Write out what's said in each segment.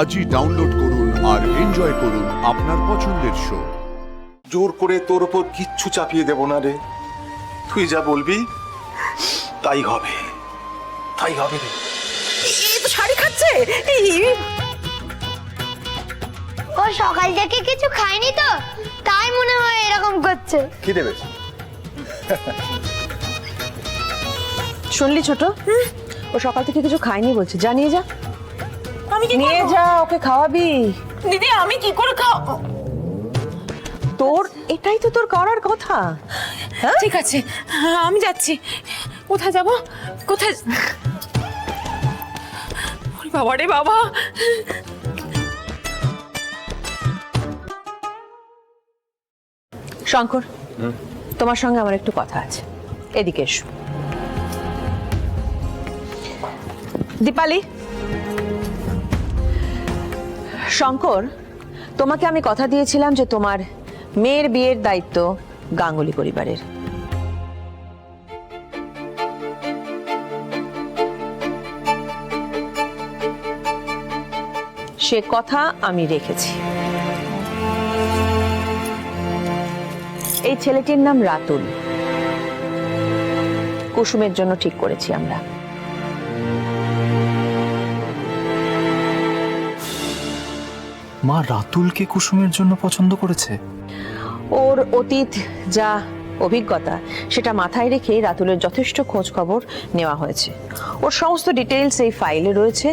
আজই ডাউনলোড করুন আর এনজয় করুন আপনার পছন্দের শো। জোর করে তোর ওপর কিচ্ছু চাপিয়ে দেব না রে, তুই যা বলবি তাই হবে, তাই হবে রে। এই তো শাড়ি খাচ্ছে। ও সকাল থেকে কিছু খায়নি তো, তাই মনে হয় এরকম করছে। খিদে পেয়েছে। শুনলি ছোট, ও সকাল থেকে কিছু খায়নি বলছে, জানিয়ে যা। আমি কি নিয়ে করব? যা, ওকে খাওয়াবি। দিদি আমি কি করে খাওয়াবো? তোর এটাই তো তোর করার কথা। হ্যাঁ ঠিক আছে, আমি যাচ্ছি। কোথায় যাব? কোথায়? ওরে বাবা রে বাবা, শঙ্কর, তোমার সঙ্গে আমার একটু কথা আছে, এদিকে এসো। দীপালি, শঙ্কর, তোমাকে আমি কথা দিয়েছিলাম যে তোমার মেয়ের বিয়ের দায়িত্ব গাঙ্গুলি পরিবারের। সে কথা আমি রেখেছি। এই ছেলেটির নাম রাতুল, কুসুমের জন্য ঠিক করেছি আমরা। মা রাতুলকে কুসুমের জন্য পছন্দ করেছে? ওর অতীত যা অভিজ্ঞতা সেটা মাথায় রেখে রাতুলের যথেষ্ট খোঁজ খবর নেওয়া হয়েছে। ওর সমস্ত ডিটেইলস এই ফাইলে রয়েছে।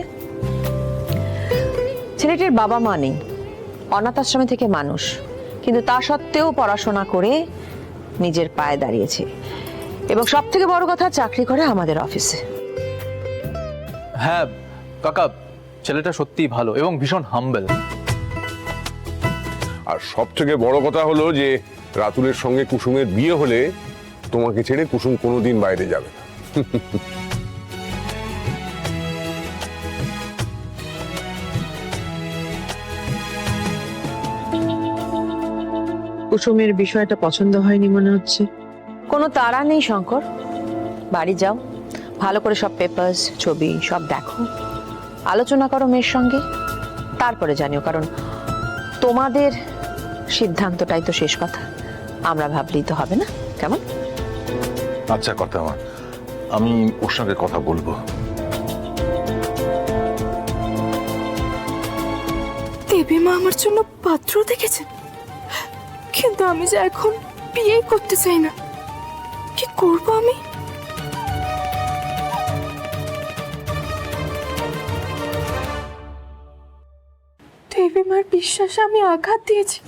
ছেলেটির বাবা মা নেই, অনাথ আশ্রমে থেকে মানুষ, কিন্তু তা সত্ত্বেও পড়াশোনা করে নিজের পায়ে দাঁড়িয়েছে এবং সব থেকে বড় কথা চাকরি করে আমাদের অফিসে। হ্যাঁ কাকা, ছেলেটা সত্যিই ভালো এবং ভীষণ হাম্বল। আর সব থেকে বড় কথা হলো যে রাতুলের সঙ্গে কুসুমের বিয়ে হলে তোমাকে ছেড়ে কুসুম কোনোদিন বাইরে যাবে না। কুসুমের বিষয়টা পছন্দ হয়নি মনে হচ্ছে। কোনো তাড়া নেই শঙ্কর, বাড়ি যাও, ভালো করে সব পেপারস ছবি সব দেখো, আলোচনা করো মেয়ের সঙ্গে, তারপরে জানিও। কারণ তোমাদের সিদ্ধান্তটাই তো শেষ কথা, আমরা ভাবলেই তো হবে না, কেমন? আচ্ছা কথা মা, আমি ওর সঙ্গে কথা বলবো। দেবী মা আমার জন্য পাত্র দেখেছে, কিন্তু আমি যে এখন বিয়ে করতে চাই না। কি করব আমি? দেবী মার বিশ্বাসে আমি আঘাত দিয়েছি,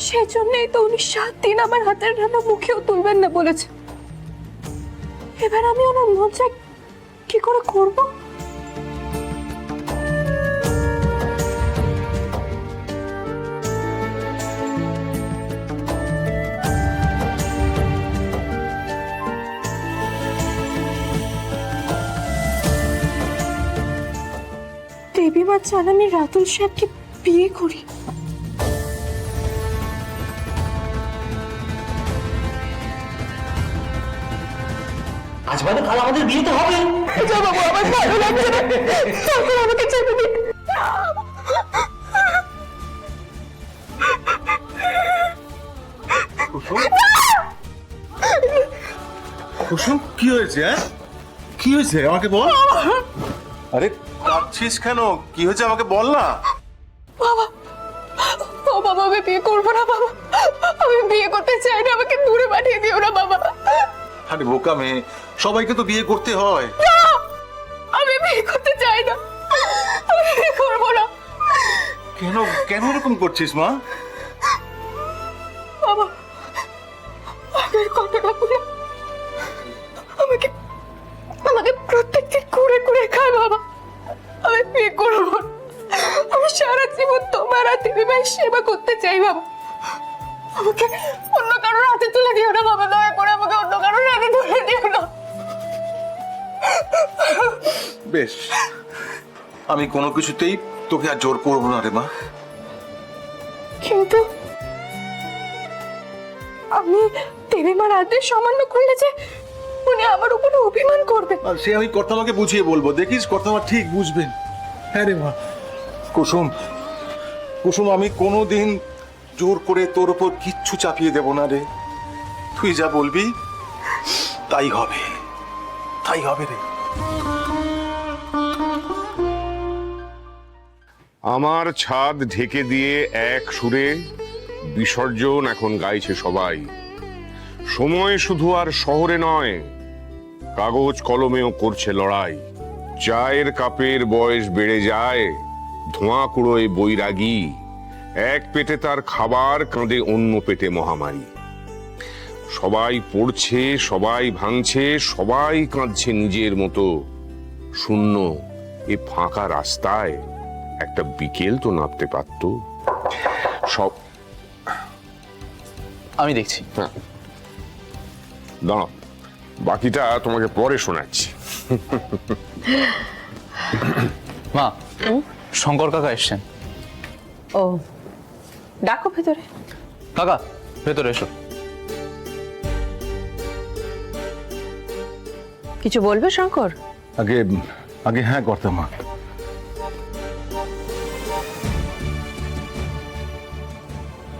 সেজন্যই তো উনি 7 দিন আমার হাতের রান্না মুখেও তুলবেন না বলেছে। এবার আমি ওনার লজ্জায় কি করে করবো? দেবী মা চান আমি রাতুল সাহেবকে বিয়ে করি। আজ বাদে কাল আমাদের বিয়ে তো হবে। বাবু আমার ভালো লাগছে না, তখন আমাকে ছেড়ে দিন। কুসুম কি হয়েছে? কি হয়েছে আমাকে বল। আরে কাঁদছিস কেন? কি হয়েছে আমাকে বল না। বাবা, ও বাবা আমি বিয়ে করবো না বাবা, আমি বিয়ে করতে চাই না, আমাকে দূরে পাঠিয়ে দিও না বাবা। আরে বোকা মেয়ে, সবাইকে তো বিয়ে করতে হয়। আমি বিয়ে করতে চাই না, আমি বিয়ে করবো না। কেন কেন এরকম করছিস মা? বাবা আগের কথাটা বলে আমাকে আমাকে প্রত্যেকদিন করে করে খায় বাবা। আমি বিয়ে করবো না, আমি সারা জীবন তোমার আর দেবী মায়ের সেবা করতে চাই বাবা। আমাকে অন্য কারোর হাতে তুলে দিও না বাবা, দয়া করে আমাকে অন্য কারোর হাতে তুলে দিও না। বেশ, আমি কোনো কিছুতেই তোকে আর জোর করবো না রে মা। কিন্তু আমি দেবী মার আদেশ অমান্য করলে যে উনি আমার উপরে অভিমান করবে। আর সে আমি কর্তামাকে বুঝিয়ে বলবো, দেখিস কর্তামা ঠিক বুঝবেন। হ্যাঁ রে মা, কুসুম, কুসুম, আমি কোনোদিন জোর করে তোর ওপর কিচ্ছু চাপিয়ে দেব না রে। তুই যা বলবি তাই হবে, তাই হবে রে। আমার ছাদ ঢেকে দিয়ে এক সুরে বিসর্জন এখন গাইছে সবাই। সময় শুধু আর শহরে নয়, কাগজ কলমেও করছে লড়াই। চায়ের কাপের বয়স বেড়ে যায়, ধোঁয়া কুড়োয় বৈরাগী। এক পেটে তার খাবার, কাঁধে অন্য পেটে মহামারী। সবাই পড়ছে, সবাই ভাঙছে, সবাই কাঁদছে নিজের মতো। শূন্য এ ফাঁকা রাস্তায় একটা বিকেল তো নামতে পারত। সব আমি দেখছি। হ্যাঁ, দাঁড়াও, বাকিটা তোমাকে পরে শোনাচ্ছি। মা, শঙ্কর কাকা এসছেন। ও, ডাকো ভেতরে। কাকা ভেতরে এসো। কিছু বলবে শঙ্কর? আগে আগে হ্যাঁ কর্তামা।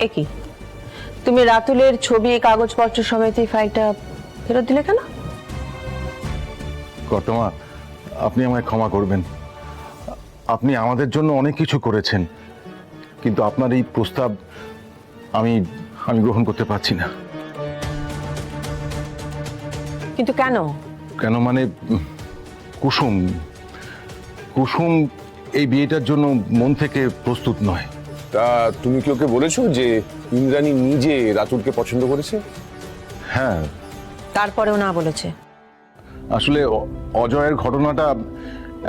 এ কি, তুমি রাতুলের ছবি কাগজপত্র সমেত এই ফাইলটা ফেরত দিলে কেন? কর্তামা, আপনি আমায় ক্ষমা করবেন। আপনি আমাদের জন্য অনেক কিছু করেছেন, কিন্তু আপনার এই প্রস্তাব আমি গ্রহণ করতে পারছি না। কিন্তু কেন? কেন মানে, কুসুম কুসুম এই বিয়েটার জন্য মন থেকে প্রস্তুত নয়। তা তুমি কি ওকে বলেছো যে ইন্দ্রাণী নিজে রাতুলকে পছন্দ করেছে? হ্যাঁ, তারপরেও না বলেছে? আসলে অজয়ের ঘটনাটা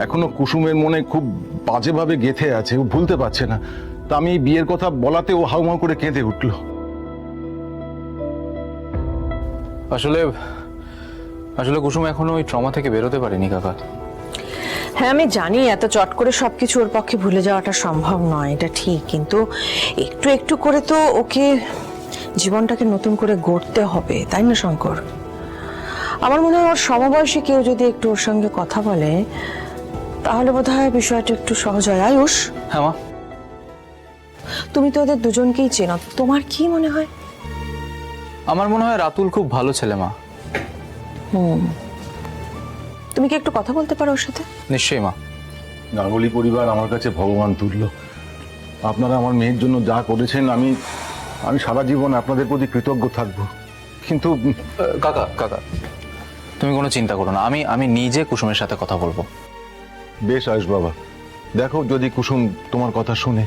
এখনো কুসুমের মনে খুব বাজেভাবে গেঁথে আছে, ও ভুলতে পারছে না। তা আমি এই বিয়ের কথা বলাতে ও হাউমাউ করে কেঁদে উঠল। আসলে আসলে কুসুম এখনো ওই ট্রমা থেকে বেরোতে পারেনি কাকা। হ্যাঁ আমি জানি এত চট করে সবকিছু ওর পক্ষে ভুলে যাওয়াটা সম্ভব নয়, এটা ঠিক, কিন্তু একটু একটু করে তো ওকে জীবনটাকে নতুন করে গড়তে হবে, তাই না শঙ্কর? আমার মনে হয় ওর সমবয়সী কেউ যদি একটু ওর সঙ্গে কথা বলে তাহলে বোধহয় বিষয়টা একটু সহজ হয়। আয়ুষ, হ্যাঁ মা, তুমি তো ওদের দুজনকেই চেনো, তোমার কি মনে হয়? আমার মনে হয় রাতুল খুব ভালো ছেলে মা। তুমি কি একটু কথা বলতে পারো ওর সাথে? নিশ্চয়ই মা। গাঙ্গুলি পরিবার আমার কাছে ভগবান তুল্য। আপনারা আমার মেয়ের জন্য যা করেছেন আমি সারা জীবন আপনাদের প্রতি কৃতজ্ঞ থাকব। কিন্তু কাকা কাকা তুমি কোনো চিন্তা করো না, আমি নিজে কুসুমের সাথে কথা বলবো। বেশ আয়ুষ বাবা, দেখো যদি কুসুম তোমার কথা শুনে।